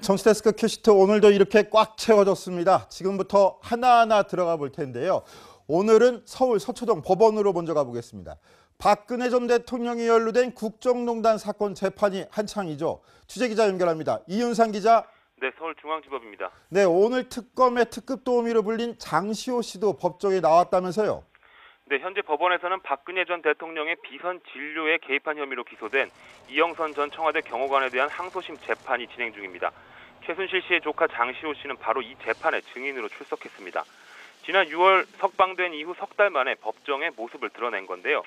정치데스크 큐시트 오늘도 이렇게 꽉 채워졌습니다. 지금부터 하나하나 들어가 볼 텐데요. 오늘은 서울 서초동 법원으로 먼저 가보겠습니다. 박근혜 전 대통령이 연루된 국정농단 사건 재판이 한창이죠. 취재기자 연결합니다. 이윤상 기자. 네, 서울중앙지법입니다. 네, 오늘 특검의 특급 도우미로 불린 장시호 씨도 법정에 나왔다면서요. 네, 현재 법원에서는 박근혜 전 대통령의 비선 진료에 개입한 혐의로 기소된 이영선 전 청와대 경호관에 대한 항소심 재판이 진행 중입니다. 최순실 씨의 조카 장시호 씨는 바로 이 재판에 증인으로 출석했습니다. 지난 6월 석방된 이후 석 달 만에 법정에 모습을 드러낸 건데요.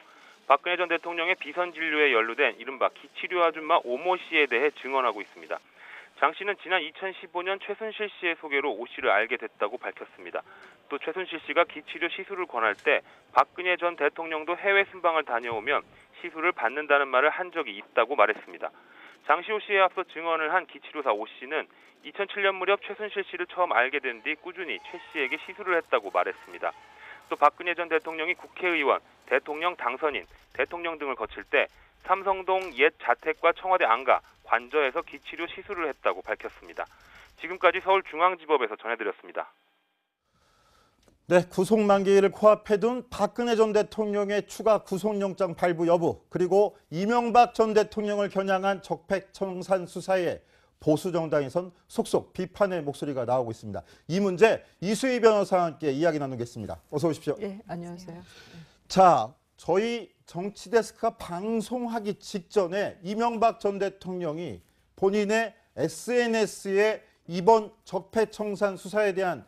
박근혜 전 대통령의 비선 진료에 연루된 이른바 기치료 아줌마 오모 씨에 대해 증언하고 있습니다. 장 씨는 지난 2015년 최순실 씨의 소개로 오 씨를 알게 됐다고 밝혔습니다. 또 최순실 씨가 기치료 시술을 권할 때 박근혜 전 대통령도 해외 순방을 다녀오면 시술을 받는다는 말을 한 적이 있다고 말했습니다. 장시호 씨에 앞서 증언을 한 기치료사 오 씨는 2007년 무렵 최순실 씨를 처음 알게 된 뒤 꾸준히 최 씨에게 시술을 했다고 말했습니다. 또 박근혜 전 대통령이 국회의원, 대통령 당선인, 대통령 등을 거칠 때 삼성동 옛 자택과 청와대 안가, 관저에서 기치료 시술을 했다고 밝혔습니다. 지금까지 서울중앙지법에서 전해드렸습니다. 네, 구속 만기를 코앞에 둔 박근혜 전 대통령의 추가 구속영장 발부 여부, 그리고 이명박 전 대통령을 겨냥한 적폐청산 수사에 보수 정당에선 속속 비판의 목소리가 나오고 있습니다. 이 문제 이수희 변호사와 함께 이야기 나누겠습니다. 어서 오십시오. 예, 안녕하세요. 자, 저희 정치데스크가 방송하기 직전에 이명박 전 대통령이 본인의 SNS에 이번 적폐청산 수사에 대한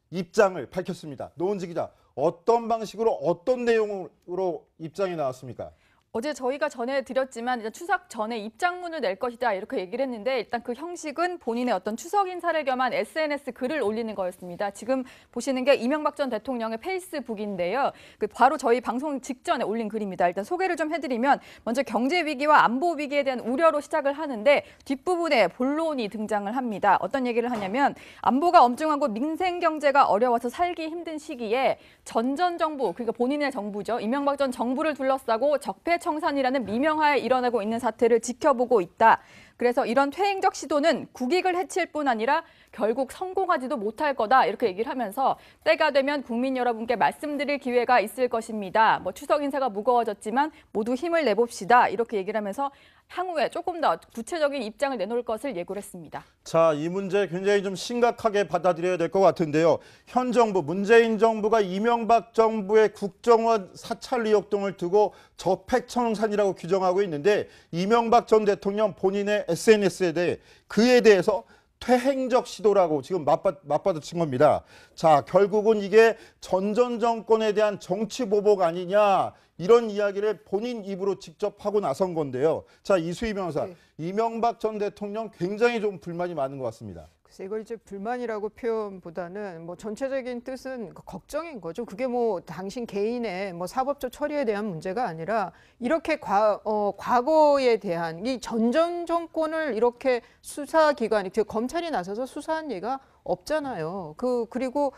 입장을 밝혔습니다. 노은지 기자, 어떤 방식으로 어떤 내용으로 입장이 나왔습니까? 어제 저희가 전해드렸지만 일단 추석 전에 입장문을 낼 것이다 이렇게 얘기를 했는데 일단 그 형식은 본인의 어떤 추석 인사를 겸한 SNS 글을 올리는 거였습니다. 지금 보시는 게 이명박 전 대통령의 페이스북인데요. 바로 저희 방송 직전에 올린 글입니다. 일단 소개를 좀 해드리면 먼저 경제 위기와 안보 위기에 대한 우려로 시작을 하는데 뒷부분에 본론이 등장을 합니다. 어떤 얘기를 하냐면 안보가 엄중하고 민생 경제가 어려워서 살기 힘든 시기에 전 정부, 그러니까 본인의 정부죠. 이명박 전 정부를 둘러싸고 적폐청산이라는 미명하에 일어나고 있는 사태를 지켜보고 있다. 그래서 이런 퇴행적 시도는 국익을 해칠 뿐 아니라 결국 성공하지도 못할 거다 이렇게 얘기를 하면서 때가 되면 국민 여러분께 말씀드릴 기회가 있을 것입니다. 추석 인사가 무거워졌지만 모두 힘을 내봅시다 이렇게 얘기를 하면서 향후에 조금 더 구체적인 입장을 내놓을 것을 예고를 했습니다. 자, 이 문제 굉장히 좀 심각하게 받아들여야 될 것 같은데요. 현 정부, 문재인 정부가 이명박 정부의 국정원 사찰 의혹 등을 두고 적폐청산이라고 규정하고 있는데 이명박 전 대통령 본인의 SNS에 대해 그에 대해서 퇴행적 시도라고 지금 맞받아친 겁니다. 자, 결국은 이게 전 정권에 대한 정치 보복 아니냐 이런 이야기를 본인 입으로 직접 하고 나선 건데요. 자, 이수희 변호사, 네. 이명박 전 대통령 굉장히 좀 불만이 많은 것 같습니다. 글쎄 이걸 이제 불만이라고 표현보다는 전체적인 뜻은 걱정인 거죠. 그게 당신 개인의 사법적 처리에 대한 문제가 아니라 이렇게 과거에 대한 이 전 정권을 이렇게 수사기관이 즉 검찰이 나서서 수사한 예가 없잖아요. 그리고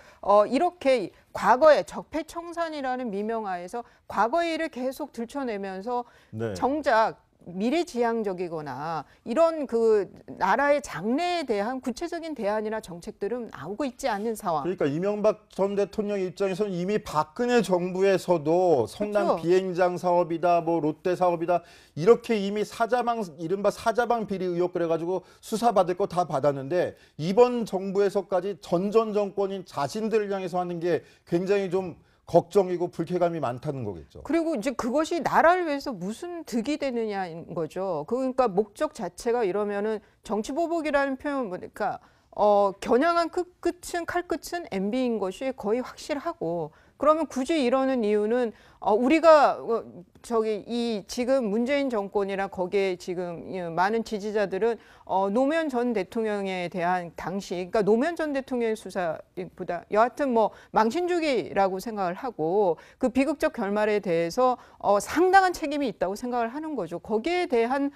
이렇게 과거에 적폐청산이라는 미명하에서 과거의 일을 계속 들춰내면서 네. 정작 미래지향적이거나 이런 나라의 장래에 대한 구체적인 대안이나 정책들은 나오고 있지 않는 상황. 그러니까 이명박 전 대통령 입장에서는 이미 박근혜 정부에서도 성남 그렇죠. 비행장 사업이다, 롯데 사업이다 이렇게 이미 이른바 사자방 비리 의혹 그래가지고 수사받을 거 다 받았는데 이번 정부에서까지 전 정권인 자신들을 향해서 하는 게 굉장히 좀 걱정이고 불쾌감이 많다는 거겠죠. 그리고 이제 그것이 나라를 위해서 무슨 득이 되느냐인 거죠. 그러니까 목적 자체가 이러면은 정치보복이라는 표현 보니까 겨냥한 끝은 칼끝은 MB인 것이 거의 확실하고 그러면 굳이 이러는 이유는 우리가 지금 문재인 정권이나 거기에 지금 많은 지지자들은 노무현 전 대통령에 대한 그러니까 노무현 전 대통령의 수사보다 여하튼 망신주기라고 생각을 하고 그 비극적 결말에 대해서 상당한 책임이 있다고 생각을 하는 거죠. 거기에 대한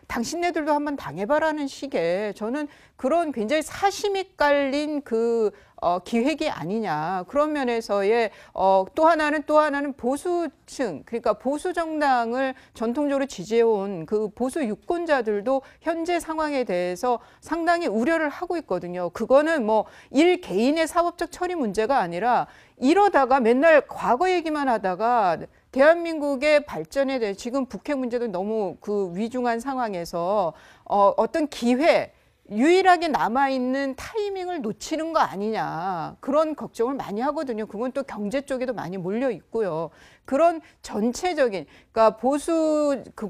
당신네들도 한번 당해봐라는 식의 저는 그런 굉장히 사심이 깔린 기획이 아니냐 그런 면에서의 또 하나는 나타나는 보수층, 그러니까 보수 정당을 전통적으로 지지해온 그 보수 유권자들도 현재 상황에 대해서 상당히 우려를 하고 있거든요. 그거는 뭐 일 개인의 사법적 처리 문제가 아니라 이러다가 맨날 과거 얘기만 하다가 대한민국의 발전에 대해 지금 북핵 문제도 너무 그 위중한 상황에서 어떤 기회, 유일하게 남아있는 타이밍을 놓치는 거 아니냐 그런 걱정을 많이 하거든요. 그건 또 경제 쪽에도 많이 몰려 있고요. 그런 전체적인 그러니까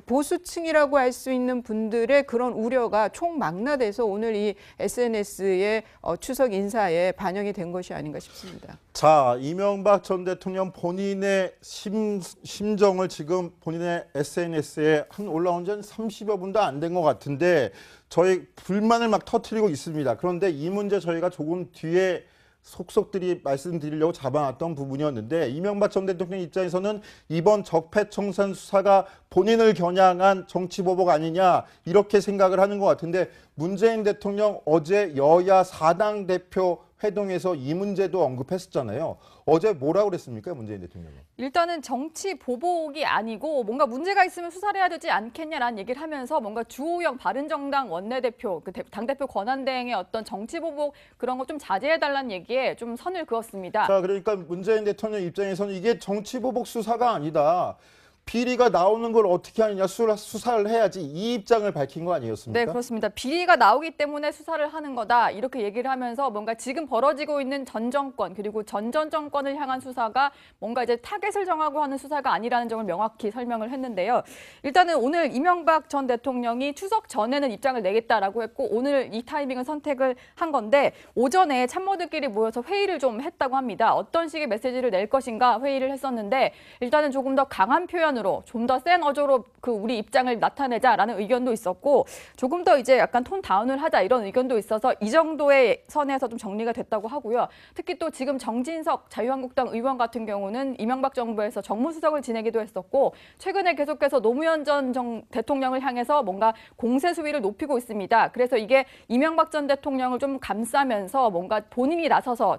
보수층이라고 할 수 있는 분들의 그런 우려가 총망라돼서 오늘 이 SNS의 추석 인사에 반영이 된 것이 아닌가 싶습니다. 자, 이명박 전 대통령 본인의 심정을 지금 본인의 SNS에 올라온 지 한 30여 분도 안 된 것 같은데 저희 불만을 막 터뜨리고 있습니다. 그런데 이 문제 저희가 조금 뒤에 속속들이 말씀드리려고 잡아놨던 부분이었는데 이명박 전 대통령 입장에서는 이번 적폐청산 수사가 본인을 겨냥한 정치보복 아니냐 이렇게 생각을 하는 것 같은데 문재인 대통령 어제 여야 4당 대표 회동에서 이 문제도 언급했었잖아요. 어제 뭐라고 그랬습니까, 문재인 대통령이? 일단은 정치 보복이 아니고 뭔가 문제가 있으면 수사를 해야 되지 않겠냐라는 얘기를 하면서 뭔가 주호영 바른정당 원내대표, 그 당대표 권한대행의 어떤 정치 보복 그런 거 좀 자제해달라는 얘기에 좀 선을 그었습니다. 자, 그러니까 문재인 대통령 입장에서는 이게 정치 보복 수사가 아니다. 비리가 나오는 걸 어떻게 하느냐, 수사를 해야지 이 입장을 밝힌 거 아니었습니까? 네, 그렇습니다. 비리가 나오기 때문에 수사를 하는 거다 이렇게 얘기를 하면서 뭔가 지금 벌어지고 있는 전 정권 그리고 전 정권을 향한 수사가 뭔가 이제 타겟을 정하고 하는 수사가 아니라는 점을 명확히 설명을 했는데요. 일단은 오늘 이명박 전 대통령이 추석 전에는 입장을 내겠다라고 했고 오늘 이 타이밍을 선택을 한 건데 오전에 참모들끼리 모여서 회의를 좀 했다고 합니다. 어떤 식의 메시지를 낼 것인가 회의를 했었는데 일단은 조금 더 강한 표현으로 좀 더 센 어조로 그 우리 입장을 나타내자라는 의견도 있었고 조금 더 이제 약간 톤 다운을 하자 이런 의견도 있어서 이 정도의 선에서 좀 정리가 됐다고 하고요. 특히 또 지금 정진석 자유한국당 의원 같은 경우는 이명박 정부에서 정무수석을 지내기도 했었고 최근에 계속해서 노무현 전 대통령을 향해서 뭔가 공세 수위를 높이고 있습니다. 그래서 이게 이명박 전 대통령을 좀 감싸면서 뭔가 본인이 나서서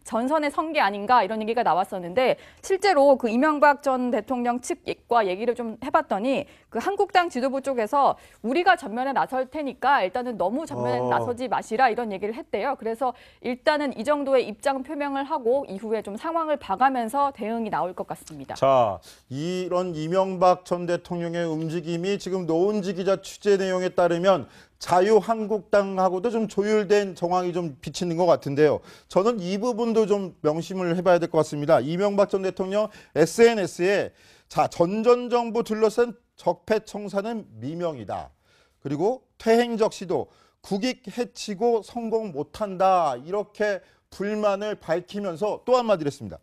전선에 선 게 아닌가 이런 얘기가 나왔었는데 실제로 그 이명박 전 대통령 측과 얘기를 좀 해봤더니 그 한국당 지도부 쪽에서 우리가 전면에 나설 테니까 일단은 너무 전면에 나서지 마시라 이런 얘기를 했대요. 그래서 일단은 이 정도의 입장 표명을 하고 이후에 좀 상황을 봐가면서 대응이 나올 것 같습니다. 자, 이런 이명박 전 대통령의 움직임이 지금 노은지 기자 취재 내용에 따르면 자유한국당하고도 좀 조율된 정황이 좀 비치는 것 같은데요. 저는 이 부분도 좀 명심을 해봐야 될 것 같습니다. 이명박 전 대통령 SNS에 자, 전 정부 둘러싼 적폐청산은 미명이다. 그리고 퇴행적 시도, 국익 해치고 성공 못한다. 이렇게 불만을 밝히면서 또 한마디를 했습니다.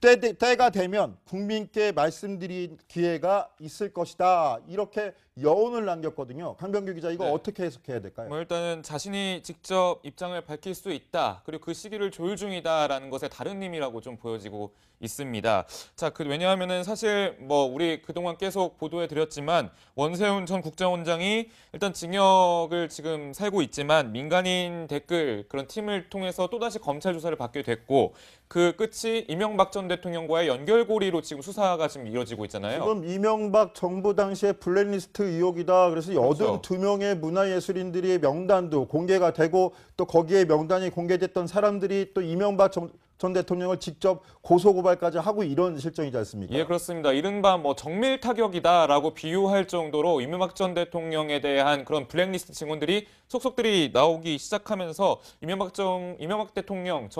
때가 되면 국민께 말씀드릴 기회가 있을 것이다. 이렇게 여운을 남겼거든요. 강병규 기자, 이거 어떻게 해석해야 될까요? 일단은 자신이 직접 입장을 밝힐 수 있다. 그리고 그 시기를 조율 중이다라는 것의 다른 의미라고 좀 보여지고 있습니다. 자, 왜냐하면은 사실 우리 그동안 계속 보도해 드렸지만 원세훈 전 국정원장이 일단 징역을 지금 살고 있지만 민간인 댓글 그런 팀을 통해서 또다시 검찰 조사를 받게 됐고 그 끝이 이명박 전 대통령과의 연결고리로 지금 수사가 지금 이어지고 있잖아요. 지금 이명박 정부 당시에 블랙리스트 의혹이다. 그래서 82명의 문화예술인들의 명단도 공개가 되고 또 거기에 명단이 공개됐던 사람들이 또 이명박 전 대통령을 직접 고소고발까지 하고 이런 실정이지 않습니까? 예, 그렇습니다. 이른바 정밀 타격이다라고 비유할 정도로 이명박 전 대통령에 대한 그런 블랙리스트 증언들이 속속들이 나오기 시작하면서 이명박 전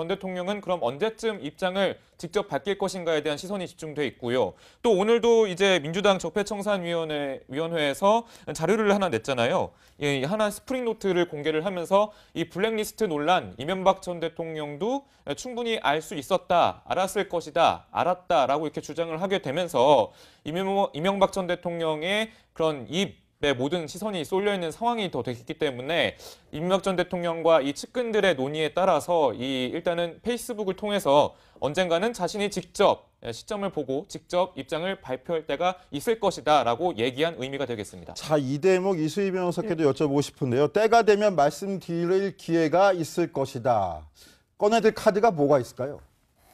대통령은 그럼 언제쯤 입장을 직접 밝힐 것인가에 대한 시선이 집중돼 있고요. 또 오늘도 이제 민주당 적폐청산위원회에서 자료를 하나 냈잖아요. 예, 하나 스프링노트를 공개를 하면서 이 블랙리스트 논란, 이명박 전 대통령도 충분히 알 수 있었다, 알았을 것이다, 알았다라고 이렇게 주장을 하게 되면서 이명박 전 대통령의 그런 입에 모든 시선이 쏠려 있는 상황이 더 됐기 때문에 이명박 전 대통령과 이 측근들의 논의에 따라서 일단은 페이스북을 통해서 언젠가는 자신이 직접 시점을 보고 직접 입장을 발표할 때가 있을 것이다라고 얘기한 의미가 되겠습니다. 자, 이 대목 이수희 변호사께도 여쭤보고 싶은데요. 때가 되면 말씀드릴 기회가 있을 것이다. 꺼내들 카드가 뭐가 있을까요?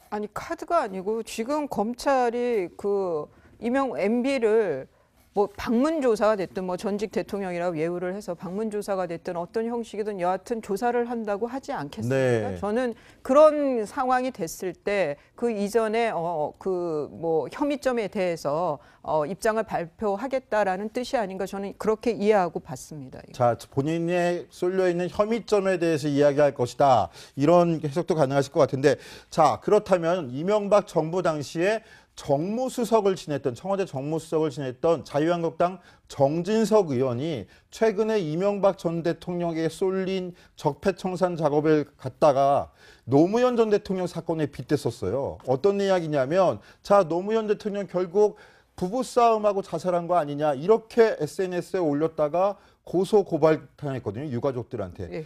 아니 카드가 아니고 지금 검찰이 그 MB를 뭐 방문 조사가 됐든 뭐 전직 대통령이라고 예우를 해서 방문 조사가 됐든 어떤 형식이든 여하튼 조사를 한다고 하지 않겠습니까? 네. 저는 그런 상황이 됐을 때 그 이전에 그 뭐 혐의점에 대해서 입장을 발표하겠다라는 뜻이 아닌가 저는 그렇게 이해하고 봤습니다. 자, 본인의 쏠려 있는 혐의점에 대해서 이야기할 것이다. 이런 해석도 가능하실 것 같은데, 자, 그렇다면 이명박 정부 당시에 정무수석을 지냈던, 청와대 정무수석을 지냈던 자유한국당 정진석 의원이 최근에 이명박 전 대통령에게 쏠린 적폐청산 작업을 갖다가 노무현 전 대통령 사건에 빗댔었어요. 어떤 이야기냐면, 자, 노무현 대통령 결국 부부싸움하고 자살한 거 아니냐, 이렇게 SNS에 올렸다가 고소 고발당했거든요, 유가족들한테. 예.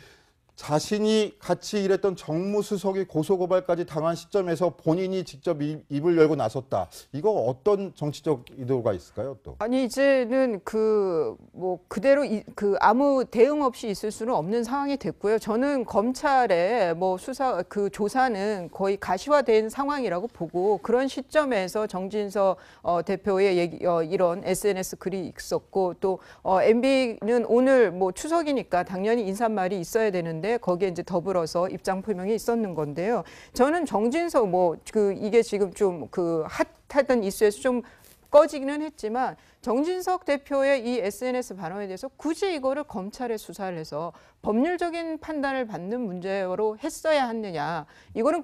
자신이 같이 일했던 정무수석이 고소고발까지 당한 시점에서 본인이 직접 입을 열고 나섰다. 이거 어떤 정치적 의도가 있을까요, 또? 아니 이제는 그 뭐 그대로 그 아무 대응 없이 있을 수는 없는 상황이 됐고요. 저는 검찰의 뭐 수사 그 조사는 거의 가시화된 상황이라고 보고 그런 시점에서 정진석 대표의 이런 SNS 글이 있었고 또 MB는 오늘 뭐 추석이니까 당연히 인사말이 있어야 되는데 거기에 이제 더불어서 입장 표명이 있었는 건데요. 저는 정진석 뭐 그 이게 지금 좀 그 핫하던 이슈에서 좀 꺼지기는 했지만 정진석 대표의 이 SNS 발언에 대해서 굳이 이거를 검찰에 수사를 해서 법률적인 판단을 받는 문제로 했어야 했느냐. 이거는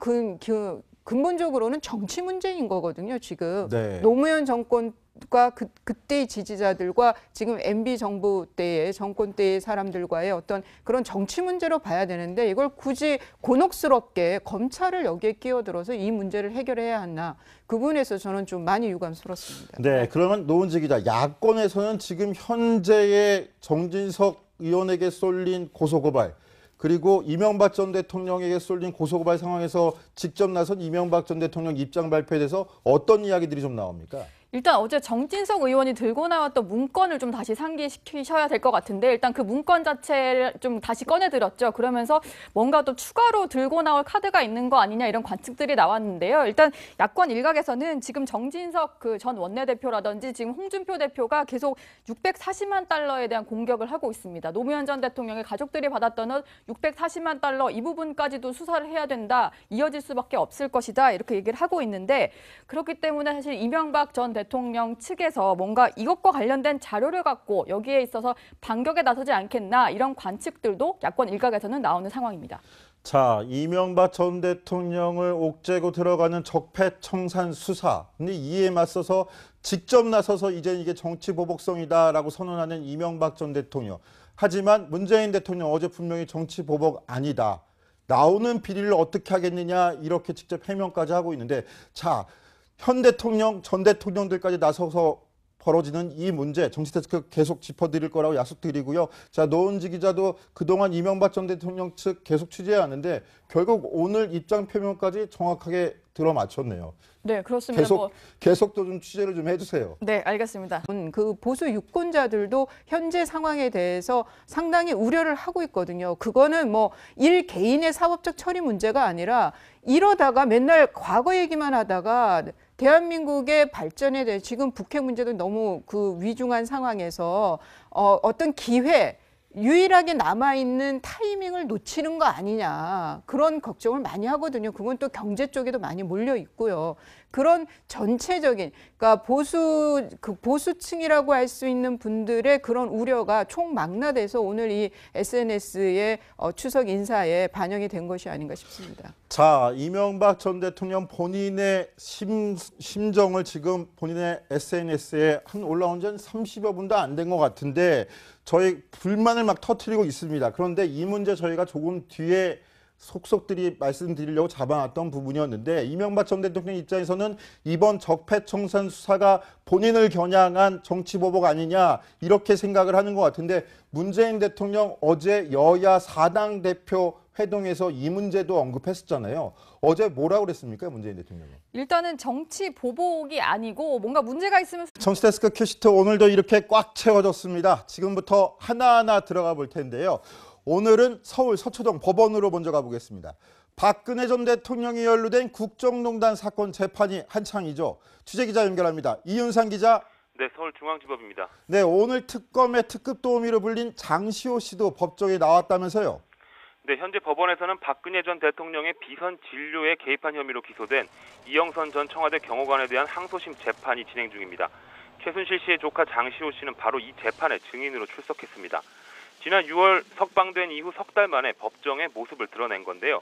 근본적으로는 정치 문제인 거거든요. 지금 네. 노무현 정권과 그때의 지지자들과 지금 MB 정부 때의 정권 때의 사람들과의 어떤 그런 정치 문제로 봐야 되는데 이걸 굳이 곤혹스럽게 검찰을 여기에 끼어들어서 이 문제를 해결해야 하나 그 부분에서 저는 좀 많이 유감스럽습니다. 네, 그러면 노은지 기자, 야권에서는 지금 현재의 정진석 의원에게 쏠린 고소고발, 그리고 이명박 전 대통령에게 쏠린 고소고발 상황에서 직접 나선 이명박 전 대통령 입장 발표에 대해서 어떤 이야기들이 좀 나옵니까? 일단 어제 정진석 의원이 들고 나왔던 문건을 좀 다시 상기시키셔야 될 것 같은데 일단 그 문건 자체를 좀 다시 꺼내들었죠. 그러면서 뭔가 또 추가로 들고 나올 카드가 있는 거 아니냐 이런 관측들이 나왔는데요. 일단 야권 일각에서는 지금 정진석 그 전 원내대표라든지 지금 홍준표 대표가 계속 640만 달러에 대한 공격을 하고 있습니다. 노무현 전 대통령의 가족들이 받았던 640만 달러 이 부분까지도 수사를 해야 된다. 이어질 수밖에 없을 것이다. 이렇게 얘기를 하고 있는데 그렇기 때문에 사실 이명박 전 대통령 측에서 뭔가 이것과 관련된 자료를 갖고 여기에 있어서 반격에 나서지 않겠나 이런 관측들도 야권 일각에서는 나오는 상황입니다. 자, 이명박 전 대통령을 옥죄고 들어가는 적폐청산 수사. 근데 이에 맞서서 직접 나서서 이제 이게 정치 보복성이다라고 선언하는 이명박 전 대통령. 하지만 문재인 대통령 어제 분명히 정치 보복 아니다. 나오는 비리를 어떻게 하겠느냐 이렇게 직접 해명까지 하고 있는데 자, 현 대통령, 전 대통령들까지 나서서 벌어지는 이 문제 정치데스크 계속 짚어드릴 거라고 약속드리고요. 자, 노은지 기자도 그동안 이명박 전 대통령 측 계속 취재하는데 결국 오늘 입장 표명까지 정확하게 들어맞췄네요. 네, 그렇습니다. 계속 또 좀 취재를 좀 해주세요. 네, 알겠습니다. 그 보수 유권자들도 현재 상황에 대해서 상당히 우려를 하고 있거든요. 그거는 뭐 일 개인의 사법적 처리 문제가 아니라 이러다가 맨날 과거 얘기만 하다가 대한민국의 발전에 대해 지금 북핵 문제도 너무 그 위중한 상황에서 어떤 기회 유일하게 남아있는 타이밍을 놓치는 거 아니냐 그런 걱정을 많이 하거든요. 그건 또 경제 쪽에도 많이 몰려 있고요. 그런 전체적인 그러니까 보수층이라고 할 수 있는 분들의 그런 우려가 총망라돼서 오늘 이 SNS의 추석 인사에 반영이 된 것이 아닌가 싶습니다. 자, 이명박 전 대통령 본인의 심정을 지금 본인의 SNS에 올라온 지 한 30여 분도 안 된 것 같은데 저희 불만을 막 터뜨리고 있습니다. 그런데 이 문제 저희가 조금 뒤에 속속들이 말씀드리려고 잡아놨던 부분이었는데 이명박 전 대통령 입장에서는 이번 적폐청산 수사가 본인을 겨냥한 정치보복 아니냐 이렇게 생각을 하는 것 같은데 문재인 대통령 어제 여야 4당 대표 회동에서 이 문제도 언급했었잖아요. 어제 뭐라고 그랬습니까, 문재인 대통령은? 일단은 정치 보복이 아니고 뭔가 문제가 있으면 정치데스크 큐시트 오늘도 이렇게 꽉 채워졌습니다. 지금부터 하나하나 들어가 볼 텐데요. 오늘은 서울 서초동 법원으로 먼저 가보겠습니다. 박근혜 전 대통령이 연루된 국정농단 사건 재판이 한창이죠. 취재기자 연결합니다. 이윤상 기자. 네, 서울중앙지법입니다. 네, 오늘 특검의 특급 도우미로 불린 장시호 씨도 법정에 나왔다면서요. 네, 현재 법원에서는 박근혜 전 대통령의 비선 진료에 개입한 혐의로 기소된 이영선 전 청와대 경호관에 대한 항소심 재판이 진행 중입니다. 최순실 씨의 조카 장시호 씨는 바로 이 재판에 증인으로 출석했습니다. 지난 6월 석방된 이후 석 달 만에 법정에 모습을 드러낸 건데요.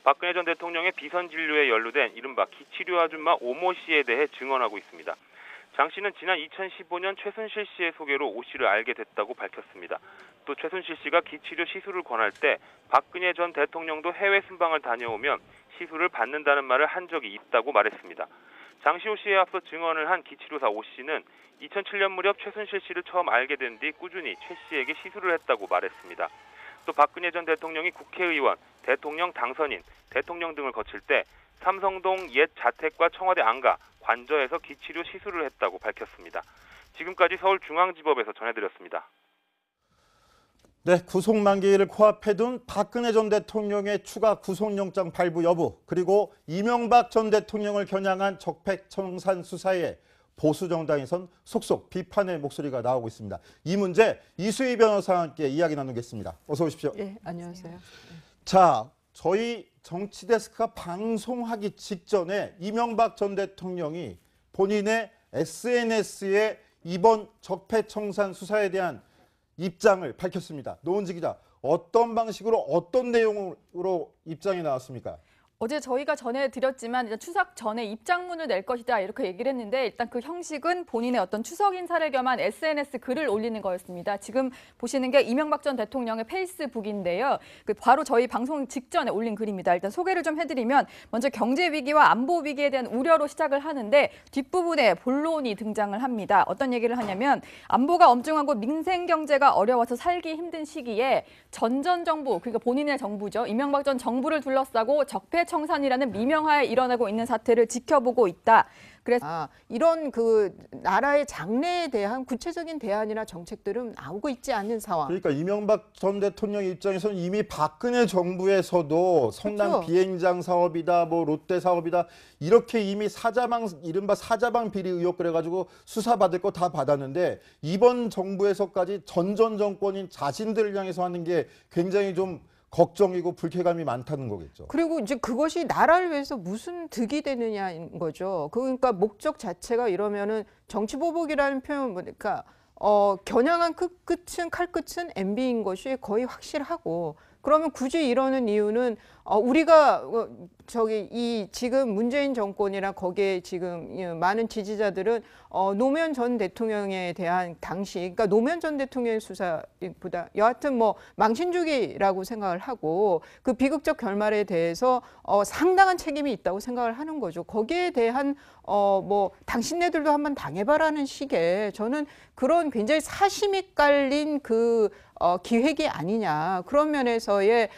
박근혜 전 대통령의 비선 진료에 연루된 이른바 기치료 아줌마 오모 씨에 대해 증언하고 있습니다. 장 씨는 지난 2015년 최순실 씨의 소개로 오 씨를 알게 됐다고 밝혔습니다. 또 최순실 씨가 기치료 시술을 권할 때 박근혜 전 대통령도 해외 순방을 다녀오면 시술을 받는다는 말을 한 적이 있다고 말했습니다. 장시호 씨에 앞서 증언을 한 기치료사 오 씨는 2007년 무렵 최순실 씨를 처음 알게 된 뒤 꾸준히 최 씨에게 시술을 했다고 말했습니다. 또 박근혜 전 대통령이 국회의원, 대통령 당선인, 대통령 등을 거칠 때 삼성동 옛 자택과 청와대 안가, 관저에서 기치료 시술을 했다고 밝혔습니다. 지금까지 서울중앙지법에서 전해드렸습니다. 네, 구속 만기를 코앞에 둔 박근혜 전 대통령의 추가 구속영장 발부 여부, 그리고 이명박 전 대통령을 겨냥한 적폐청산 수사에 보수 정당에선 속속 비판의 목소리가 나오고 있습니다. 이 문제 이수희 변호사와 함께 이야기 나누겠습니다. 어서 오십시오. 예, 안녕하세요. 자, 저희 정치데스크가 방송하기 직전에 이명박 전 대통령이 본인의 SNS에 이번 적폐청산 수사에 대한 입장을 밝혔습니다. 노은지 기자, 어떤 방식으로 어떤 내용으로 입장이 나왔습니까? 어제 저희가 전해드렸지만 일단 추석 전에 입장문을 낼 것이다 이렇게 얘기를 했는데 일단 그 형식은 본인의 어떤 추석 인사를 겸한 SNS 글을 올리는 거였습니다. 지금 보시는 게 이명박 전 대통령의 페이스북인데요. 바로 저희 방송 직전에 올린 글입니다. 일단 소개를 좀 해드리면 먼저 경제 위기와 안보 위기에 대한 우려로 시작을 하는데 뒷부분에 본론이 등장을 합니다. 어떤 얘기를 하냐면 안보가 엄중하고 민생 경제가 어려워서 살기 힘든 시기에 전 정부, 그러니까 본인의 정부죠. 이명박 전 정부를 둘러싸고 적폐청산이라는 미명하에 일어나고 있는 사태를 지켜보고 있다. 그래서 이런 그 나라의 장래에 대한 구체적인 대안이나 정책들은 나오고 있지 않는 상황. 그러니까 이명박 전 대통령 입장에서는 이미 박근혜 정부에서도 성남 그렇죠. 비행장 사업이다, 뭐 롯데 사업이다 이렇게 이미 이른바 사자방 비리 의혹 그래가지고 수사받을 거 다 받았는데 이번 정부에서까지 전 정권인 자신들을 향해서 하는 게 굉장히 좀 걱정이고 불쾌감이 많다는 거겠죠. 그리고 이제 그것이 나라를 위해서 무슨 득이 되느냐인 거죠. 그러니까 목적 자체가 이러면은 정치보복이라는 표현 보니까 겨냥한 끝은 칼끝은 MB인 것이 거의 확실하고, 그러면 굳이 이러는 이유는 우리가 이 지금 문재인 정권이랑 거기에 지금 많은 지지자들은 노무현 전 대통령에 대한 당시, 그러니까 노무현 전 대통령의 수사보다 여하튼 뭐 망신주기라고 생각을 하고 그 비극적 결말에 대해서 상당한 책임이 있다고 생각을 하는 거죠. 거기에 대한 뭐 당신네들도 한번 당해봐라는 식의, 저는 그런 굉장히 사심이 깔린 그 기획이 아니냐. 그런 면에서의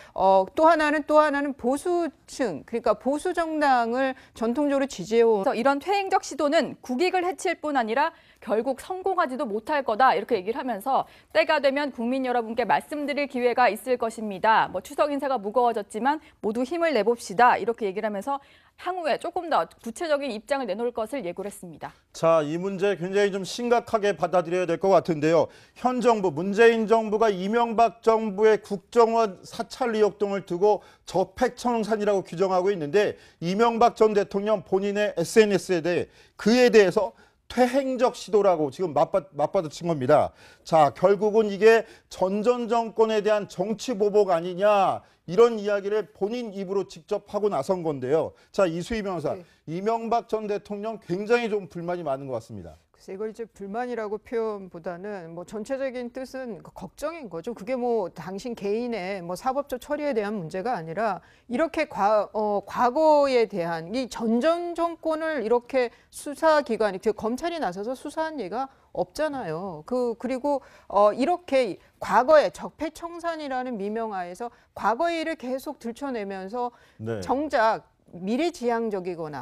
또 하나는 보수층, 그러니까 보수 정당을 전통적으로 지지해온 이런 퇴행적 시도는 국익을 해칠 뿐 아니라 결국 성공하지도 못할 거다 이렇게 얘기를 하면서 때가 되면 국민 여러분께 말씀드릴 기회가 있을 것입니다. 뭐 추석 인사가 무거워졌지만 모두 힘을 내봅시다 이렇게 얘기를 하면서 향후에 조금 더 구체적인 입장을 내놓을 것을 예고를 했습니다. 자, 이 문제 굉장히 좀 심각하게 받아들여야 될 것 같은데요. 현 정부, 문재인 정부가 이명박 정부의 국정원 사찰 의혹 등을 두고 적폐청산이라고 규정하고 있는데 이명박 전 대통령 본인의 SNS에 대해 그에 대해서 퇴행적 시도라고 지금 맞받아친 겁니다. 자, 결국은 이게 전 정권에 대한 정치 보복 아니냐 이런 이야기를 본인 입으로 직접 하고 나선 건데요. 자, 이수희 변호사, 네. 이명박 전 대통령 굉장히 좀 불만이 많은 것 같습니다. 그래서 이걸 이제 불만이라고 표현보다는 뭐 전체적인 뜻은 걱정인 거죠. 그게 뭐 당신 개인의 뭐 사법적 처리에 대한 문제가 아니라 이렇게 과거에 대한 이 전 정권을 이렇게 수사기관이, 즉 검찰이 나서서 수사한 예가 없잖아요. 그리고 이렇게 과거의 적폐청산이라는 미명하에서 과거의 일을 계속 들춰내면서 네. 정작 미래지향적이거나